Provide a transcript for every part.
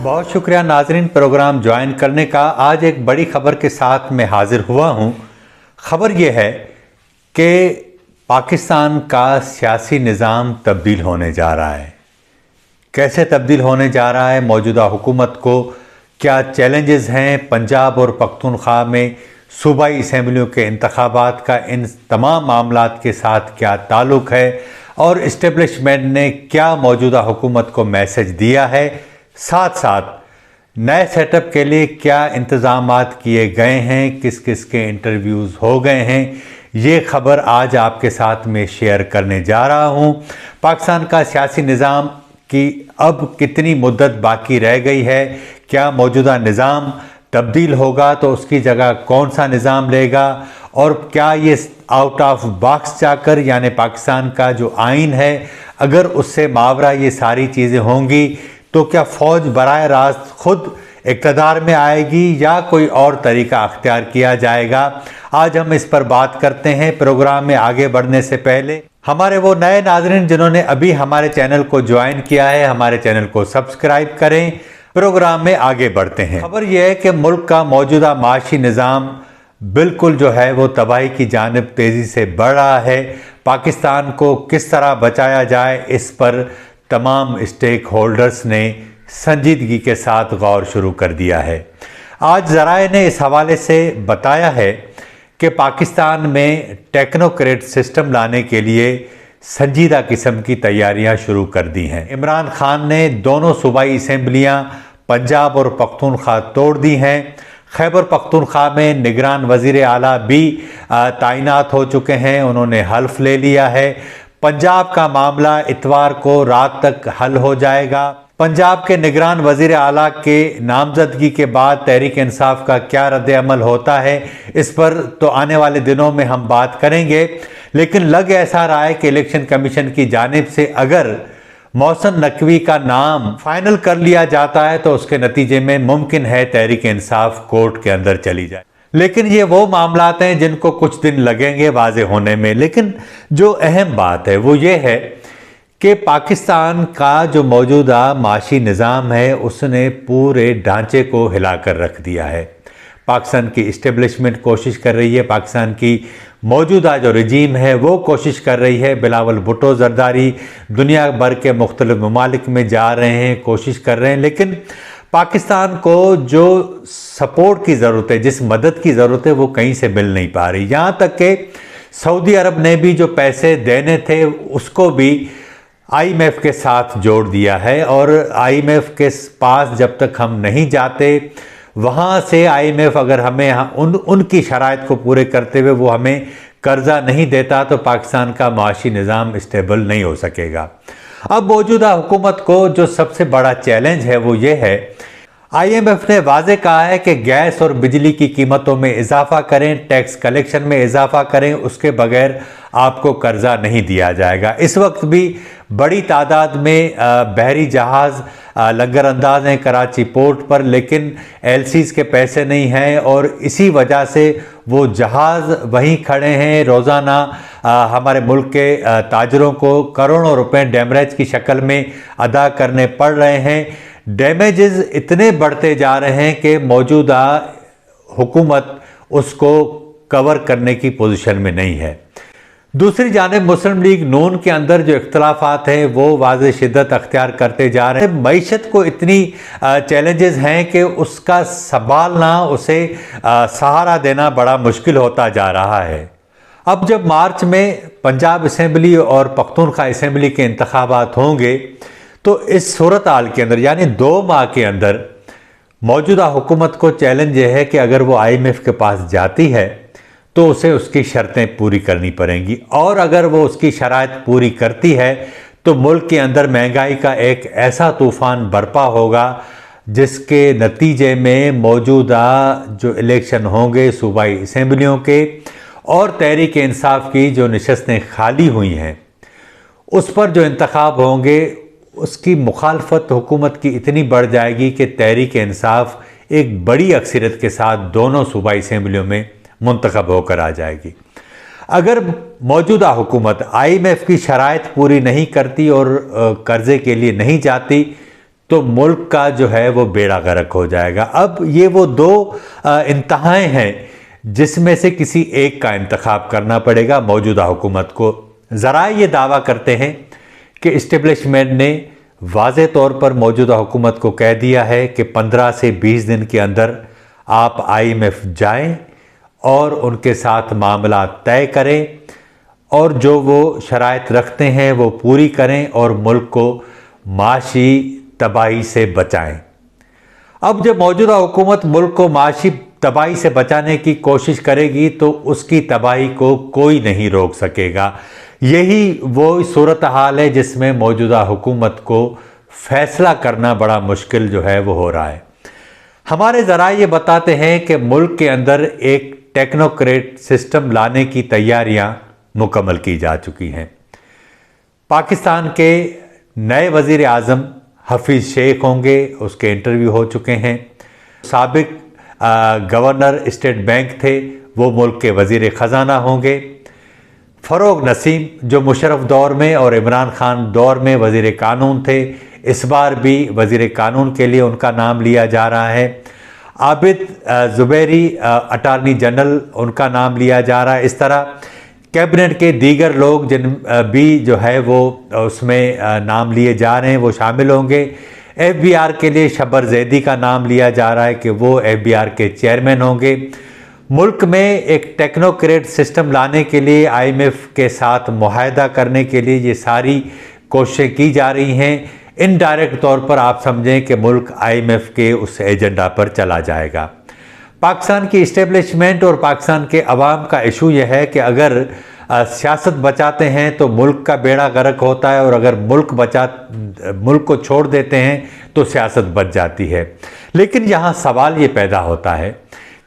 बहुत शुक्रिया नाजरीन, प्रोग्राम ज्वाइन करने का। आज एक बड़ी खबर के साथ मैं हाजिर हुआ हूँ। खबर यह है कि पाकिस्तान का सियासी निज़ाम तब्दील होने जा रहा है। कैसे तब्दील होने जा रहा है, मौजूदा हुकूमत को क्या चैलेंजेस हैं, पंजाब और पख्तूनख्वा में सूबाई असम्बलियों के इंतखाबात का इन तमाम मामलात के साथ क्या ताल्लुक़ है और इस्टेब्लिशमेंट ने क्या मौजूदा हुकूमत को मैसेज दिया है, साथ साथ नए सेटअप के लिए क्या इंतज़ामात किए गए हैं, किस किस के इंटरव्यूज़ हो गए हैं, ये खबर आज आपके साथ में शेयर करने जा रहा हूँ। पाकिस्तान का सियासी निज़ाम की अब कितनी मुद्दत बाकी रह गई है, क्या मौजूदा निज़ाम तब्दील होगा तो उसकी जगह कौन सा निज़ाम लेगा, और क्या ये आउट ऑफ बॉक्स जाकर यानी पाकिस्तान का जो आइन है अगर उससे मावरा ये सारी चीज़ें होंगी तो क्या फ़ौज बराह रास्त खुद इक़्तिदार में आएगी या कोई और तरीका अख्तियार किया जाएगा। आज हम इस पर बात करते हैं। प्रोग्राम में आगे बढ़ने से पहले हमारे वो नए नाज़रीन जिन्होंने अभी हमारे चैनल को ज्वाइन किया है, हमारे चैनल को सब्सक्राइब करें। प्रोग्राम में आगे बढ़ते हैं। खबर यह है कि मुल्क का मौजूदा माशी निज़ाम बिल्कुल जो है वो तबाही की जानिब तेज़ी से बढ़ रहा है। पाकिस्तान को किस तरह बचाया जाए, इस पर तमाम स्टेक होल्डर्स ने संजीदगी के साथ गौर शुरू कर दिया है। आज ज़राए ने इस हवाले से बताया है कि पाकिस्तान में टेक्नोक्रेट सिस्टम लाने के लिए संजीदा किस्म की तैयारियां शुरू कर दी हैं। इमरान खान ने दोनों सूबाई असम्बलियां पंजाब और पख्तूनख्वा तोड़ दी हैं। खैबर पख्तूनख्वा में निगरान वज़ीर आला भी तैनात हो चुके हैं, उन्होंने हल्फ ले लिया है। पंजाब का मामला इतवार को रात तक हल हो जाएगा। पंजाब के निगरान वज़ीर आला के नामजदगी के बाद तहरीक इंसाफ का क्या रद्द-ए-अमल होता है, इस पर तो आने वाले दिनों में हम बात करेंगे। लेकिन लग ऐसा रहा है कि इलेक्शन कमीशन की जानिब से अगर मोहसिन नकवी का नाम फाइनल कर लिया जाता है तो उसके नतीजे में मुमकिन है तहरीक इंसाफ कोर्ट के अंदर चली जाए। लेकिन ये वो मामलात हैं जिनको कुछ दिन लगेंगे वाज़े होने में। लेकिन जो अहम बात है वो ये है कि पाकिस्तान का जो मौजूदा माशी निज़ाम है उसने पूरे ढांचे को हिलाकर रख दिया है। पाकिस्तान की इस्टेब्लिशमेंट कोशिश कर रही है, पाकिस्तान की मौजूदा जो रजीम है वो कोशिश कर रही है। बिलावल भुट्टो ज़रदारी दुनिया भर के मुख्तलिफ ममालिक में जा रहे हैं, कोशिश कर रहे हैं, लेकिन पाकिस्तान को जो सपोर्ट की ज़रूरत है, जिस मदद की ज़रूरत है वो कहीं से मिल नहीं पा रही। यहाँ तक कि सऊदी अरब ने भी जो पैसे देने थे उसको भी IMF के साथ जोड़ दिया है, और IMF के पास जब तक हम नहीं जाते वहाँ से IMF अगर हमें उनकी शराइत को पूरे करते हुए वो हमें कर्जा नहीं देता तो पाकिस्तान का माशी निज़ाम स्टेबल नहीं हो सकेगा। अब मौजूदा हुकूमत को जो सबसे बड़ा चैलेंज है वो ये है, IMF ने वाज़े कहा है कि गैस और बिजली की कीमतों में इजाफा करें, टैक्स कलेक्शन में इजाफा करें, उसके बगैर आपको कर्जा नहीं दिया जाएगा। इस वक्त भी बड़ी तादाद में बहरी जहाज़ लंगर अंदाज हैं कराची पोर्ट पर, लेकिन LCs के पैसे नहीं हैं और इसी वजह से वो जहाज़ वहीं खड़े हैं। रोज़ाना हमारे मुल्क के ताजरों को करोड़ों रुपए डैमरेज की शक्ल में अदा करने पड़ रहे हैं। डैमेजेस इतने बढ़ते जा रहे हैं कि मौजूदा हुकूमत उसको कवर करने की पोजीशन में नहीं है। दूसरी जानिब मुस्लिम लीग नून के अंदर जो इख्तलाफात हैं वो वाज़े शिद्दत अख्तियार करते जा रहे हैं। मईशत को इतनी चैलेंजेस हैं कि उसका संभालना, उसे सहारा देना बड़ा मुश्किल होता जा रहा है। अब जब मार्च में पंजाब असम्बली और पख्तूनख्वा असम्बली के इंतखाबात होंगे तो इस सूरत हाल के अंदर यानी 2 माह के अंदर मौजूदा हुकूमत को चैलेंज यह है कि अगर वो IMF के पास जाती है तो उसे उसकी शर्तें पूरी करनी पड़ेंगी, और अगर वो उसकी शराइत पूरी करती है तो मुल्क के अंदर महंगाई का एक ऐसा तूफ़ान बरपा होगा जिसके नतीजे में मौजूदा जो इलेक्शन होंगे सूबाई असम्बलियों के और तहरीक इंसाफ की जो नशस्तें खाली हुई हैं उस पर जो इंतखाब होंगे उसकी मुखालफत हुकूमत की इतनी बढ़ जाएगी कि तहरीक इंसाफ एक बड़ी अक्सरियत के साथ दोनों सूबाई असम्बलियों में मुंतखब होकर आ जाएगी। अगर मौजूदा हुकूमत IMF की शराइत पूरी नहीं करती और कर्ज़े के लिए नहीं जाती तो मुल्क का जो है वो बेड़ा गर्क हो जाएगा। अब ये वो दो इंतहाएं हैं जिसमें से किसी एक का इंतखाब करना पड़ेगा मौजूदा हुकूमत को। ज़रा ये दावा करते हैं कि इस्टेब्लिशमेंट ने वाज़े तौर पर मौजूदा हुकूमत को कह दिया है कि 15 से 20 दिन के अंदर आप IMF जाएं और उनके साथ मामला तय करें और जो वो शराइत रखते हैं वो पूरी करें और मुल्क को माशी तबाही से बचाएं। अब जब मौजूदा हुकूमत मुल्क को माशी तबाही से बचाने की कोशिश करेगी तो उसकी तबाही को कोई नहीं रोक सकेगा। यही वो सूरत हाल है जिसमें मौजूदा हुकूमत को फैसला करना बड़ा मुश्किल जो है वो हो रहा है। हमारे ज़रा ये बताते हैं कि मुल्क के अंदर एक टेक्नोक्रेट सिस्टम लाने की तैयारियां मुकम्मल की जा चुकी हैं। पाकिस्तान के नए वज़ीर आज़म हफीज़ शेख होंगे, उसके इंटरव्यू हो चुके हैं। साबिक गवर्नर स्टेट बैंक थे, वो मुल्क के वज़ीर ख़जाना होंगे। फ़रोग नसीम जो मुशर्रफ दौर में और इमरान खान दौर में वज़ीर कानून थे, इस बार भी वज़ीर कानून के लिए उनका नाम लिया जा रहा है। आबिद ज़ुबैरी अटारनी जनरल, उनका नाम लिया जा रहा है। इस तरह कैबिनेट के दीगर लोग जिन भी जो है वो उसमें नाम लिए जा रहे हैं वो शामिल होंगे। FBI के लिए शब्बर ज़ैदी का नाम लिया जा रहा है कि वो FBI के चेयरमैन होंगे। मुल्क में एक टेक्नोक्रेट सिस्टम लाने के लिए IMF के साथ मुआहदा करने के लिए ये सारी कोशिशें की जा रही हैं। इनडायरेक्ट तौर पर आप समझें कि मुल्क IMF के उस एजेंडा पर चला जाएगा। पाकिस्तान की इस्टेब्लिशमेंट और पाकिस्तान के अवाम का इशू यह है कि अगर सियासत बचाते हैं तो मुल्क का बेड़ा गर्क होता है और अगर मुल्क को छोड़ देते हैं तो सियासत बच जाती है। लेकिन यहाँ सवाल ये पैदा होता है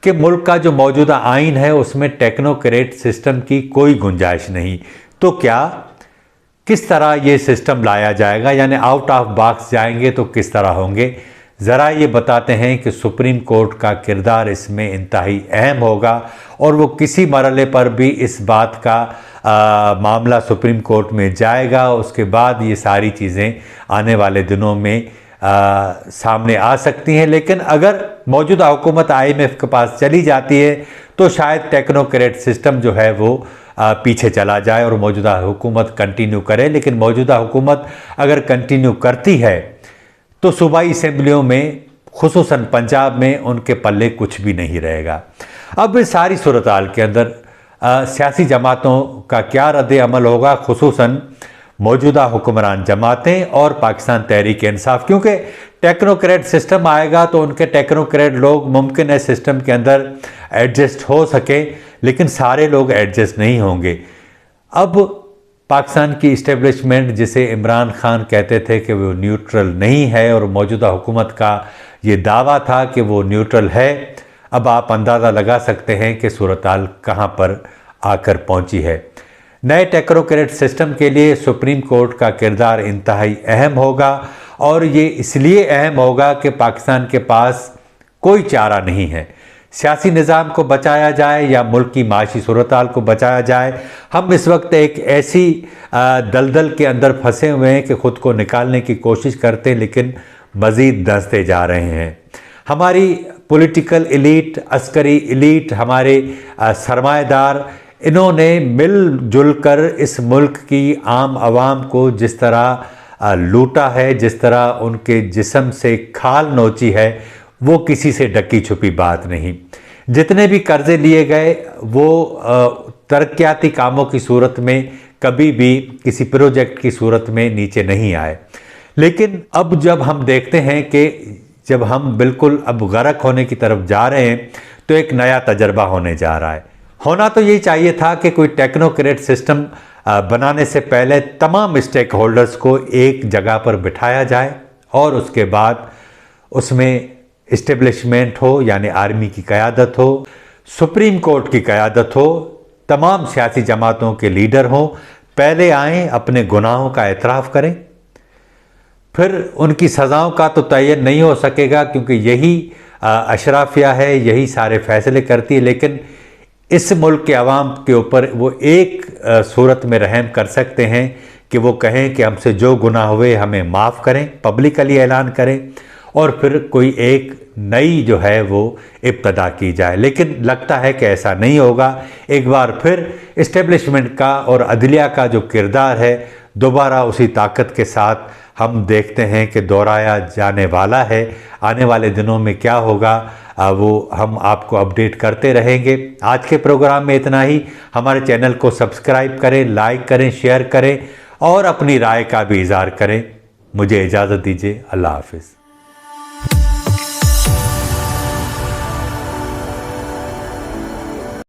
कि मुल्क का जो मौजूदा आइन है उसमें टेक्नोक्रेट सिस्टम की कोई गुंजाइश नहीं, तो क्या किस तरह ये सिस्टम लाया जाएगा, यानी आउट ऑफ बॉक्स जाएंगे तो किस तरह होंगे। ज़रा ये बताते हैं कि सुप्रीम कोर्ट का किरदार इसमें इंतहाई अहम होगा और वो किसी मरहले पर भी इस बात का मामला सुप्रीम कोर्ट में जाएगा। उसके बाद ये सारी चीज़ें आने वाले दिनों में सामने आ सकती हैं। लेकिन अगर मौजूदा हुकूमत IMF के पास चली जाती है तो शायद टेक्नोक्रेट सिस्टम जो है वो पीछे चला जाए और मौजूदा हुकूमत कंटिन्यू करे। लेकिन मौजूदा हुकूमत अगर कंटिन्यू करती है तो सूबाई असम्बलियों में खुसूसन पंजाब में उनके पल्ले कुछ भी नहीं रहेगा। अब इस सारी सूरत हाल के अंदर सियासी जमातों का क्या रद्द अमल होगा, खुसूसन मौजूदा हुक्मरान जमातें और पाकिस्तान तहरीक इंसाफ, क्योंकि टेक्नोक्रेट सिस्टम आएगा तो उनके टेक्नोक्रेट लोग मुमकिन है सिस्टम के अंदर एडजस्ट हो सके, लेकिन सारे लोग एडजस्ट नहीं होंगे। अब पाकिस्तान की इस्टेब्लिशमेंट जिसे इमरान खान कहते थे कि वो न्यूट्रल नहीं है और मौजूदा हुकूमत का ये दावा था कि वो न्यूट्रल है, अब आप अंदाज़ा लगा सकते हैं कि सूरत हाल कहाँ पर आकर पहुँची है। नए टेक्नोक्रेट सिस्टम के लिए सुप्रीम कोर्ट का किरदार इंतहाई अहम होगा और ये इसलिए अहम होगा कि पाकिस्तान के पास कोई चारा नहीं है। सियासी निज़ाम को बचाया जाए या मुल्क की माशी सूरत हाल को बचाया जाए, हम इस वक्त एक ऐसी दलदल के अंदर फंसे हुए हैं कि ख़ुद को निकालने की कोशिश करते हैं लेकिन मज़ीद धंसते जा रहे हैं। हमारी पॉलिटिकल एलीट, अस्करी एलीट, हमारे सरमाएदार, इन्होंने मिलजुल कर इस मुल्क की आम आवाम को जिस तरह लूटा है, जिस तरह उनके जिस्म से खाल नोची है, वो किसी से ढकी छुपी बात नहीं। जितने भी कर्जे लिए गए वो तरक्याती कामों की सूरत में कभी भी किसी प्रोजेक्ट की सूरत में नीचे नहीं आए। लेकिन अब जब हम देखते हैं कि जब हम बिल्कुल अब गर्क होने की तरफ जा रहे हैं तो एक नया तजर्बा होने जा रहा है। होना तो यही चाहिए था कि कोई टेक्नोक्रेट सिस्टम बनाने से पहले तमाम स्टेक होल्डर्स को एक जगह पर बिठाया जाए और उसके बाद उसमें इस्टेब्लिशमेंट हो, यानी आर्मी की क़यादत हो, सुप्रीम कोर्ट की क़यादत हो, तमाम सियासी जमातों के लीडर हों, पहले आएँ, अपने गुनाहों का एतराफ़ करें, फिर उनकी सज़ाओं का तो तयन नहीं हो सकेगा क्योंकि यही अशराफिया है, यही सारे फ़ैसले करती है। लेकिन इस मुल्क के अवाम के ऊपर वो एक सूरत में रहम कर सकते हैं कि वो कहें कि हमसे जो गुनाह हुए हमें माफ़ करें, पब्लिकली ऐलान करें और फिर कोई एक नई जो है वो इब्तदा की जाए। लेकिन लगता है कि ऐसा नहीं होगा। एक बार फिर इस्टेब्लिशमेंट का और अदलिया का जो किरदार है दोबारा उसी ताकत के साथ हम देखते हैं कि दोहराया जाने वाला है। आने वाले दिनों में क्या होगा वो हम आपको अपडेट करते रहेंगे। आज के प्रोग्राम में इतना ही। हमारे चैनल को सब्सक्राइब करें, लाइक करें, शेयर करें और अपनी राय का भी इज़हार करें। मुझे इजाज़त दीजिए। अल्लाह हाफिज़।